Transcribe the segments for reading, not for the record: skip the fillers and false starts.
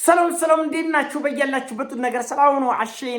ሰላም እንዴት ናችሁ? በያላችሁበት ነገር ሰላም ነው።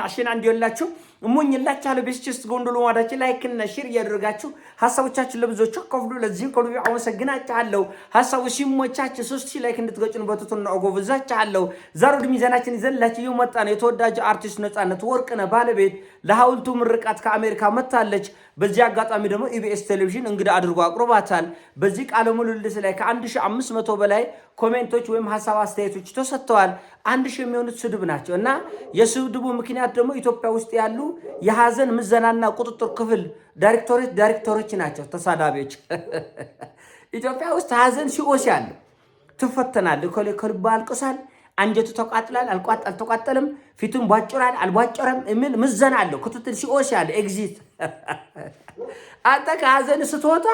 አሸና እንዲወላችሁ እሞኝላችኋለሁ። ቤስችስ ጎንዶሎ ዋዳች ላይክ እና ሼር እያደረጋችሁ ሐሳቦቻችን ለብዙዎች አካፍሉ። ለዚህም ከልብ አመሰግናችኋለሁ። ሐሳቡ ሲሞቻችሁ 3000 ላይክ እንድትገጩን በትህትና እጋብዛችኋለሁ። ዛሬ ወደ ሚዛናችን ይዘንላችሁ የመጣ ነው የተወዳጁ አርቲስት ነፃነት ወርቅነህ ባለቤት ለሐውልቱ ምርቃት ከአሜሪካ መጥታለች። በዚህ አጋጣሚ ደግሞ ኢቢኤስ ቴሌቪዥን እንግዳ አድርጎ አቅርቧታል። በዚህ ቃለ ምልልስ ላይ ከ1500 በላይ ኮሜንቶች ወይም ሐሳብ አስተያየቶች ተሰጥተዋል። 1000 የሚሆኑት ስድብ ናቸው እና የስድቡ ምክንያት ደግሞ ኢትዮጵያ ውስጥ ያሉ የሐዘን ምዘናና ቁጥጥር ክፍል ዳይሬክተሮች ናቸው ተሳዳቢዎች። ኢትዮጵያ ውስጥ ሐዘን ሲኦሲ አለ። ትፈተናል። ከልቡ አልቅሳል፣ አንጀቱ ተቃጥላል፣ አልተቃጠለም፣ ፊቱን ቧጭራል፣ አልቧጨረም የሚል ምዘና አለው። ክትትል ሲኦሲ አለ። ኤግዚት አንተ ከሐዘን ስትወጣ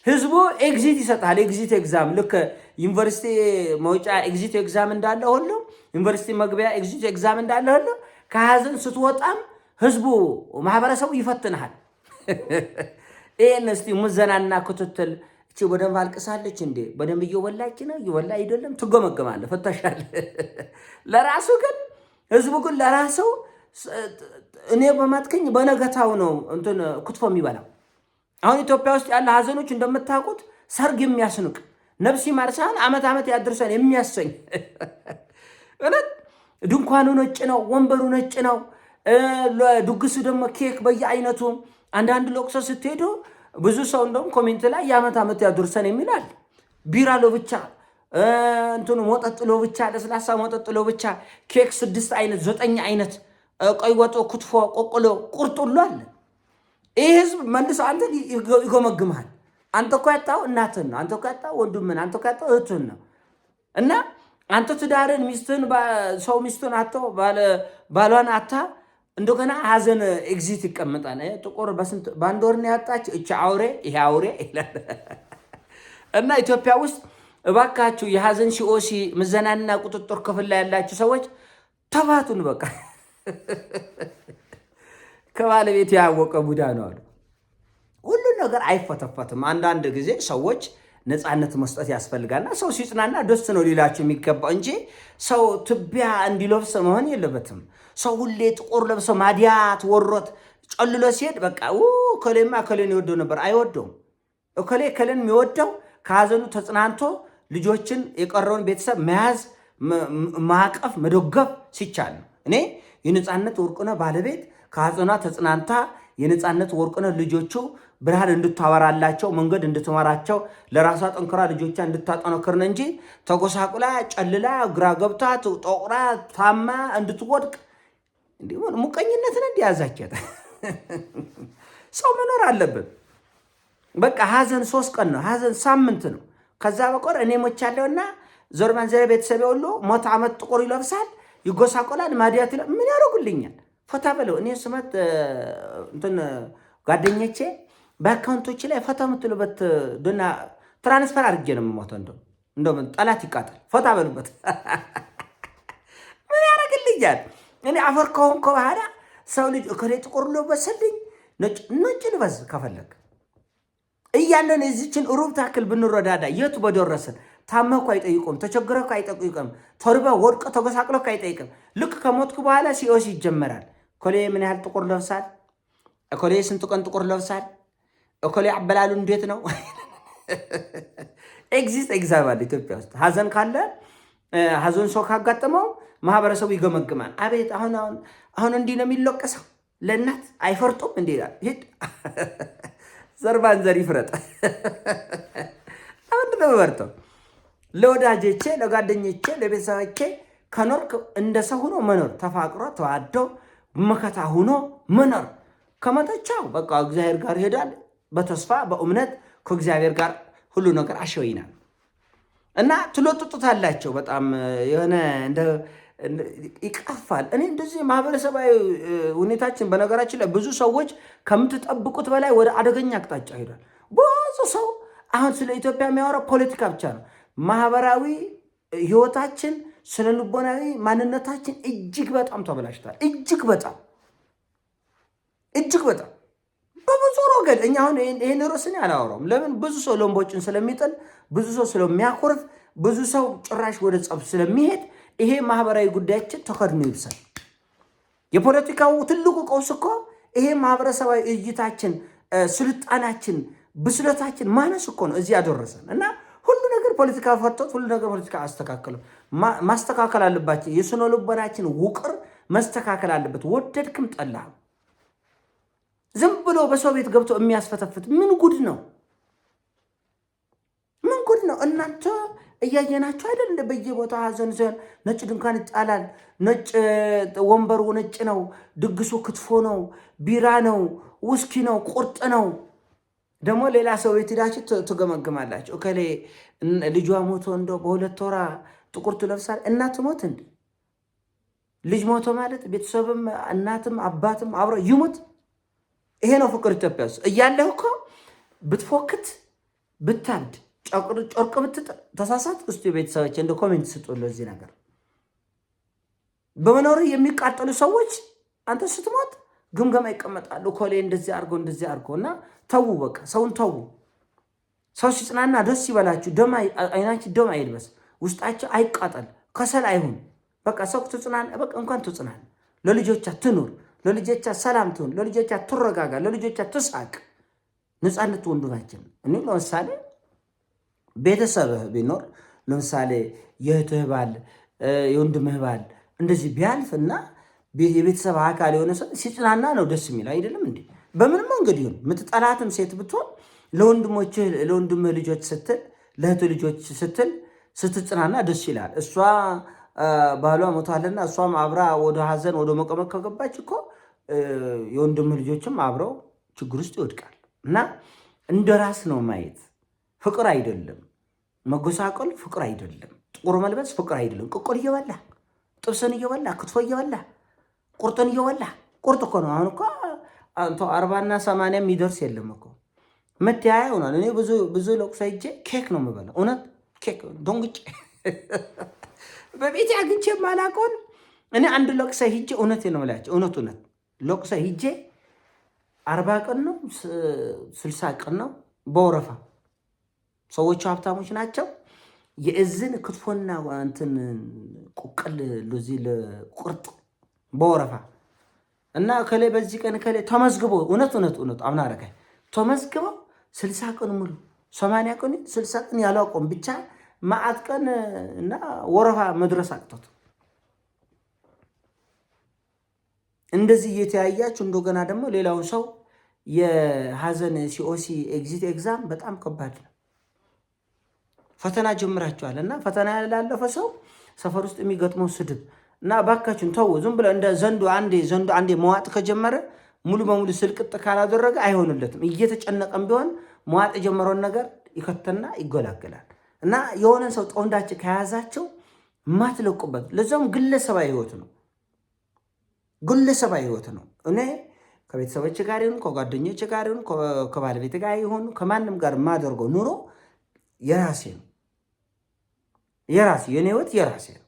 ህዝቡ ኤግዚት ይሰጣል። ኤግዚት ኤግዛም ልክ ዩኒቨርሲቲ መውጫ ኤግዚት ኤግዛም እንዳለ ሁሉ ዩኒቨርሲቲ መግቢያ ኤግዚት ኤግዛም እንዳለ ሁሉ ከሐዘን ስትወጣም ህዝቡ ማህበረሰቡ ይፈትንሃል። ይሄን እስቲ ምዘናና ክትትል እቺ በደንብ አልቅሳለች እንዴ? በደንብ እየወላች ነው እየወላ አይደለም? ትገመገማለህ፣ ፈተሻለህ። ለራሱ ግን ህዝቡ ግን ለራሱ እኔ በማትከኝ በነገታው ነው እንትን ክትፎ የሚበላው። አሁን ኢትዮጵያ ውስጥ ያለ ሐዘኖች እንደምታውቁት ሰርግ የሚያስንቅ ነፍሲ ማርሳን አመት ያድርሰን የሚያሰኝ እነት ድንኳኑ ነጭ ነው፣ ወንበሩ ነጭ ነው። ለድግሱ ደግሞ ኬክ በየአይነቱ። አንዳንድ ለቅሶ ስትሄዱ ብዙ ሰው እንደውም ኮሜንት ላይ የአመት ያድርሰን የሚላል። ቢራ ለብቻ እንትኑ መጠጥ ለብቻ፣ ለስላሳ መጠጥ ለብቻ፣ ኬክ 6 አይነት 9 አይነት፣ ቀይ ወጦ፣ ክትፎ፣ ቆቆሎ፣ ቁርጡሎ አለ። ይህ ህዝብ መልሶ አንተ ይጎመግምሃል። አንተ እኮ ያጣው እናትህን ነው። አንተ እኮ ያጣው ወንድምህን፣ አንተ እኮ ያጣው እህትህን ነው። እና አንተ ትዳርን ሚስትህን ሰው ሚስቱን አጥቶ ባሏን አታ እንደገና ሐዘን ኤግዚት ይቀመጣል። ጥቁር በአንድ ወር ነው ያጣች እቺ አውሬ ይሄ አውሬ ይላል። እና ኢትዮጵያ ውስጥ እባካችሁ የሐዘን ሲኦሲ ምዘናና ቁጥጥር ክፍል ላይ ያላችሁ ሰዎች ተባቱን። በቃ ከባለቤት ያወቀ ቡዳ ነው አሉ። ሁሉን ነገር አይፈተፈትም። አንዳንድ ጊዜ ሰዎች ነፃነት መስጠት ያስፈልጋልና ሰው ሲጽናና ደስ ነው ሊላችሁ የሚገባው እንጂ ሰው ትቢያ እንዲለብስ መሆን የለበትም። ሰው ሁሌ ጥቁር ለብሶ ማዲያት ወሮት ጨልሎ ሲሄድ በቃ ከሌማ ከሌን ይወደው ነበር፣ አይወደውም። ከሌን የሚወደው ከሐዘኑ ተጽናንቶ ልጆችን የቀረውን ቤተሰብ መያዝ፣ ማቀፍ፣ መደገፍ ሲቻል ነው። እኔ የነፃነት ወርቅነህ ባለቤት ከሐዘኗ ተጽናንታ የነፃነት ወርቅነህ ልጆቹ ብርሃን እንድታወራላቸው መንገድ እንድትመራቸው ለራሷ ጠንክራ ልጆቿ እንድታጠነክር ነው እንጂ ተጎሳቁላ ጨልላ ግራ ገብታ ጠቁራ ታማ እንድትወድቅ ሙቀኝነትን እንዲያዛቸት ሰው መኖር አለበት። በቃ ሐዘን 3 ቀን ነው፣ ሐዘን ሳምንት ነው። ከዛ በቆር እኔ ሞቻለሁና ዞርማን ዘረ ቤተሰብ ሁሉ ሞት ዓመት ጥቁር ይለብሳል፣ ይጎሳቆላል፣ ማዲያት ምን ያደርጉልኛል? ፈታ በለው። እኔ ስመት እንትን ጓደኞቼ በአካውንቶች ላይ ፈታ የምትሉበት ዶና ትራንስፈር አድርጌ ነው የምሞተው። እንደውም ጠላት ይቃጠል። ፈታ በሉበት። ምን ያደርግልኛል? እኔ አፈር ከሆንኩ በኋላ ሰው ልጅ እከሌ ጥቁር ለበሰልኝ ነጭ ልበስ ከፈለግ እያለን እዚችን ሩብ ታክል ብንረዳዳ የቱ በደረስን። ታመኩ አይጠይቁም፣ ተቸግረኩ አይጠይቁም፣ ተርበ ወድቀ ተጎሳቅለኩ አይጠይቅም። ልክ ከሞትኩ በኋላ ሲኦሲ ይጀመራል። እከሌ ምን ያህል ጥቁር ለብሳል፣ እከሌ ስንት ቀን ጥቁር ለብሳል፣ እከሌ አበላሉ እንዴት ነው? ኤግዚስት ኤግዛም አለ ኢትዮጵያ ውስጥ። ሐዘን ካለ ሐዘን ሰው ካጋጠመው ማህበረሰቡ ይገመግማል። አቤት አሁን እንዲህ ነው የሚለቀሰው፣ ለእናት አይፈርጡም እንዲህ ይላል። ሂድ ዘርባን ዘር ይፍረጥ። ለምንድን ነው የምመርጠው? ለወዳጆቼ፣ ለጓደኞቼ፣ ለቤተሰቦቼ ከኖር እንደ ሰው ሆኖ መኖር፣ ተፋቅሮ ተዋዶ መከታ ሆኖ መኖር። ከመተቻው በቃ እግዚአብሔር ጋር ይሄዳል። በተስፋ በእምነት ከእግዚአብሔር ጋር ሁሉ ነገር አሸወይናል እና ትለጥጡታላቸው። በጣም የሆነ እንደ ይቀፋል። እኔ እንደዚህ ማህበረሰባዊ ሁኔታችን በነገራችን ላይ ብዙ ሰዎች ከምትጠብቁት በላይ ወደ አደገኛ አቅጣጫ ሄዷል። ብዙ ሰው አሁን ስለ ኢትዮጵያ የሚያወራው ፖለቲካ ብቻ ነው። ማህበራዊ ህይወታችን፣ ስነ ልቦናዊ ማንነታችን እጅግ በጣም ተበላሽቷል። እጅግ በጣም በብዙ ረገድ። እኛ አሁን ይህን ርዕስን አላወራውም። ለምን? ብዙ ሰው ለምቦጭን ስለሚጥል፣ ብዙ ሰው ስለሚያኮርፍ፣ ብዙ ሰው ጭራሽ ወደ ጸብ ስለሚሄድ ይሄ ማህበራዊ ጉዳያችን ተከድኖ ይብሳል። የፖለቲካው ትልቁ ቀውስ እኮ ይሄ ማህበረሰባዊ እይታችን፣ ስልጣናችን፣ ብስለታችን ማነስ እኮ ነው እዚህ ያደረሰን እና ሁሉ ነገር ፖለቲካ ፈቶት ሁሉ ነገር ፖለቲካ አስተካክለው ማስተካከል አለባቸው። የስነ ልቦናችን ውቅር መስተካከል አለበት። ወደድክም ጠላህ ዝም ብሎ በሰው ቤት ገብቶ የሚያስፈተፍት ምን ጉድ ነው? ምን ጉድ ነው? እናንተ እያየናቸው አይደል? እንደ በየቦታው ሀዘን ዘን ነጭ ድንኳን ይጣላል። ነጭ ወንበሩ ነጭ ነው። ድግሱ ክትፎ ነው፣ ቢራ ነው፣ ውስኪ ነው፣ ቁርጥ ነው። ደግሞ ሌላ ሰው ቤት ሄዳችሁ ትገመግማላችሁ። እከሌ ልጇ ሞቶ እንደው በሁለት ወራ ጥቁር ትለብሳል። እናት ሞት እንደ ልጅ ሞቶ ማለት ቤተሰብም እናትም አባትም አብረው ይሙት። ይሄ ነው ፍቅር። ኢትዮጵያ ውስጥ እያለህ እኮ ብትፎክት ብታብድ ጨርቅ ብትጥል ተሳሳት። እስቲ ቤተሰቦች እንደ ኮሜንት ስጡልኝ ለዚህ ነገር። በመኖር የሚቃጠሉ ሰዎች አንተ ስትሞት ግምገማ ይቀመጣሉ። ኮሌ እንደዚህ አድርጎ እና ተዉ፣ በቃ ሰውን ተዉ። ሰው ሲጽናና ደስ ይበላችሁ። አይናችሁ ደም አይልበስ፣ ውስጣችሁ አይቃጠል፣ ከሰል አይሁን። በቃ ሰው ትጽናና፣ በቃ እንኳን ትጽናና፣ ለልጆቿ ትኑር፣ ለልጆቿ ሰላም ትሁን፣ ለልጆቿ ትረጋጋ፣ ለልጆቿ ትሳቅ። ነፃነት ወንድማችን እኔ ለምሳሌ ቤተሰብህ ቢኖር ለምሳሌ የእህትህ ባል የወንድምህ ባል እንደዚህ ቢያልፍና የቤተሰብ አካል የሆነ ሰው ሲጽናና ነው ደስ የሚል አይደለም እንዴ? በምንም መንገድ ይሁን የምትጠላትም ሴት ብትሆን ለወንድምህ ልጆች ስትል ለእህት ልጆች ስትል ስትጽናና ደስ ይላል። እሷ ባሏ ሞቷልና እሷም አብራ ወደ ሀዘን ወደ መቀመቅ ከገባች እኮ የወንድምህ ልጆችም አብረው ችግር ውስጥ ይወድቃል። እና እንደ ራስ ነው ማየት። ፍቅር አይደለም መጎሳቆል፣ ፍቅር አይደለም ጥቁር መልበስ፣ ፍቅር አይደለም ቅቆል እየበላ ጥብስን እየበላ ክትፎ እየበላ ቁርጥን እየበላ ቁርጥ እኮ ነው። አሁን እኮ 40 እና 80 የሚደርስ የለም እኮ መተያያ ሆኗል። እኔ ብዙ ለቅሶ ሂጄ ኬክ ነው የምበላው። እውነት ኬክ ዶንግጬ በቤቴ አግኝቼ የማላውቀውን እኔ አንድ ለቅሶ ሂጄ እውነቴ ነው የምላቸው። እውነት ለቅሶ ሂጄ 40 ቀን ነው 60 ቀን ነው በወረፋ ሰዎቹ ሀብታሞች ናቸው። የእዝን ክትፎና እንትን ቁቅል ለዚህ ለቁርጥ በወረፋ እና ከሌ በዚህ ቀን ከሌ ተመዝግቦ እውነት አምና አረጋይ ተመዝግበው 60 ቀን ሙሉ 80 ቀን 60 ቀን ያላቆም ብቻ ማአት ቀን እና ወረፋ መድረስ አቅቶት እንደዚህ እየተያያችሁ እንደገና ደግሞ ሌላው ሰው የሀዘን ሲኦሲ ኤግዚት ኤግዛም በጣም ከባድ ነው። ፈተና ጀምራችኋል እና ፈተና ያላለፈ ሰው ሰፈር ውስጥ የሚገጥመው ስድብ እና ባካችሁን ተው። ዝም ብለ እንደ ዘንዶ አንዴ መዋጥ ከጀመረ ሙሉ በሙሉ ስልቅጥ ካላደረገ አይሆንለትም። እየተጨነቀም ቢሆን መዋጥ የጀመረውን ነገር ይከተና ይጎላገላል። እና የሆነን ሰው ጦንዳች ከያዛቸው ማትለቁበት ለዛም ግለሰባዊ ህይወት ነው። እኔ ከቤተሰቦች ጋር ይሁን ከጓደኞች ጋር ይሁን ከባለቤት ጋር ይሁን ከማንም ጋር የማደርገው ኑሮ የራሴ ነው። የኔ ህይወት የራሴ ነው።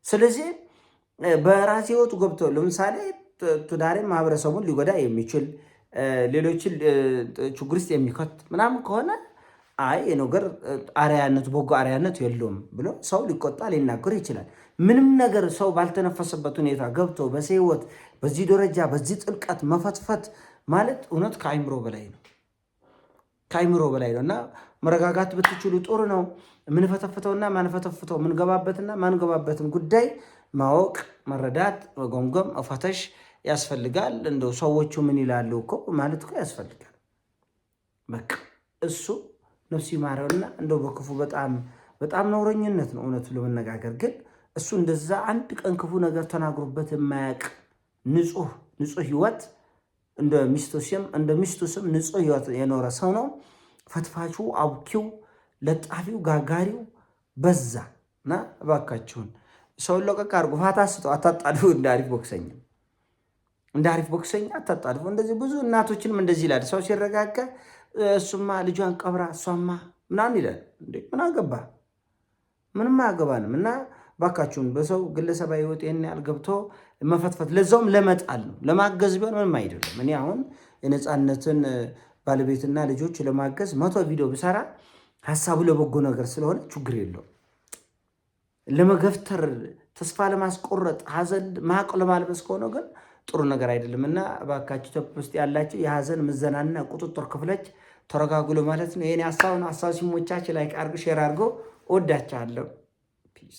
ስለዚህ በራሴ ህይወት ገብቶ ለምሳሌ ትዳሬ ማህበረሰቡን ሊጎዳ የሚችል ሌሎችን ችግር ውስጥ የሚከት ምናምን ከሆነ አይ ነገር አርያነት በጎ አርያነት የለውም ብሎ ሰው ሊቆጣ ሊናገር ይችላል። ምንም ነገር ሰው ባልተነፈሰበት ሁኔታ ገብቶ በህይወት በዚህ ደረጃ በዚህ ጥልቀት መፈትፈት ማለት እውነት ከአይምሮ በላይ ነው እና መረጋጋት ብትችሉ ጥሩ ነው። የምንፈተፍተውና ማንፈተፍተው የምንገባበትና ማንገባበትን ጉዳይ ማወቅ፣ መረዳት፣ መጎምጎም፣ መፈተሽ ያስፈልጋል። እንደው ሰዎቹ ምን ይላሉ እኮ ማለት እኮ ያስፈልጋል። በቃ እሱ ነፍሱ ይማረውና እንደው በክፉ በጣም ነውረኝነት ነው እውነቱ ለመነጋገር። ግን እሱ እንደዛ አንድ ቀን ክፉ ነገር ተናግሮበት የማያውቅ ንጹህ ህይወት እንደ ሚስቱ ስም ንጹህ ህይወት የኖረ ሰው ነው። ፈትፋቹ፣ አውኪው፣ ለጣፊው፣ ጋጋሪው በዛ እና እባካችሁን ሰውን ለቀቅ አድርጎ ፋታ ስጠው። አታጣድፉ። እንደ አሪፍ ቦክሰኛ አታጣድፉ። እንደዚህ ብዙ እናቶችንም እንደዚህ ይላል። ሰው ሲረጋጋ እሱማ ልጇን ቀብራ እሷማ ምናምን ይላል። እንዴ ምን አገባ? ምንም አያገባንም። እና ባካችሁን በሰው ግለሰባዊ ህይወት ይህን ያህል ገብቶ መፈትፈት ለዛውም ለመጣል ነው። ለማገዝ ቢሆን ምንም አይደለም። እኔ አሁን የነፃነትን ባለቤትና ልጆች ለማገዝ 100 ቪዲዮ ብሰራ ሀሳቡ ለበጎ ነገር ስለሆነ ችግር የለውም። ለመገፍተር ተስፋ ለማስቆረጥ ሀዘን ማቅ ለማልበስ ከሆነ ግን ጥሩ ነገር አይደለም እና እባካችሁ ኢትዮጵያ ውስጥ ያላችሁ የሀዘን ምዘናና ቁጥጥር ክፍሎች ተረጋጉሉ ማለት ነው። የኔ ሀሳብ ነው። ሀሳብ ሲሞቻችሁ ላይክ አድርጉ፣ ሼር አድርጎ። እወዳችኋለሁ። ፒስ